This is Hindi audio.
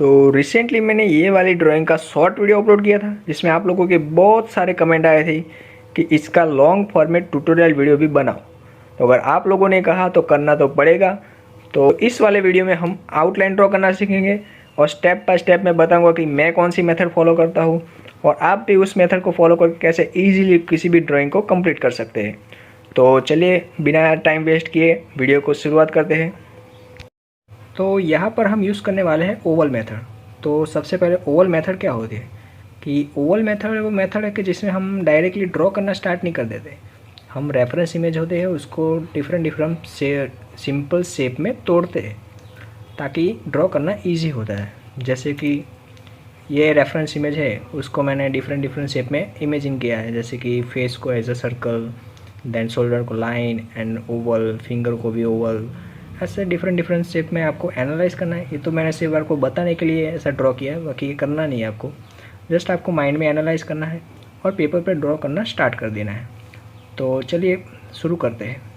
तो रिसेंटली मैंने ये वाली ड्राइंग का शॉर्ट वीडियो अपलोड किया था जिसमें आप लोगों के बहुत सारे कमेंट आए थे कि इसका लॉन्ग फॉर्मेट ट्यूटोरियल वीडियो भी बनाओ। तो अगर आप लोगों ने कहा तो करना तो पड़ेगा। तो इस वाले वीडियो में हम आउटलाइन ड्रॉ करना सीखेंगे और स्टेप बाय स्टेप मैं बताऊंगा कि मैं कौन सी मेथड फॉलो करता हूँ और आप भी उस मेथड को फॉलो करके कैसे ईजिली किसी भी ड्राइंग को कंप्लीट कर सकते हैं। तो चलिए बिना टाइम वेस्ट किए वीडियो को शुरुआत करते हैं। तो यहाँ पर हम यूज़ करने वाले हैं ओवल मेथड। तो सबसे पहले ओवल मेथड क्या होती है कि ओवल मेथड वो मेथड है कि जिसमें हम डायरेक्टली ड्रॉ करना स्टार्ट नहीं कर देते। हम रेफरेंस इमेज होते हैं उसको डिफरेंट सिंपल शेप में तोड़ते हैं ताकि ड्रॉ करना इजी होता है। जैसे कि ये रेफरेंस इमेज है उसको मैंने डिफरेंट शेप में इमेजिन किया है, जैसे कि फेस को as a circle, then shoulder को लाइन एंड ओवल, फिंगर को भी ओवल, ऐसे डिफरेंट शेप में आपको एनालाइज करना है। ये तो मैंने सिर्फ आपको बताने के लिए ऐसा ड्रॉ किया है, बाकी ये करना नहीं है आपको। जस्ट आपको माइंड में एनालाइज करना है और पेपर पे ड्रॉ करना स्टार्ट कर देना है। तो चलिए शुरू करते हैं।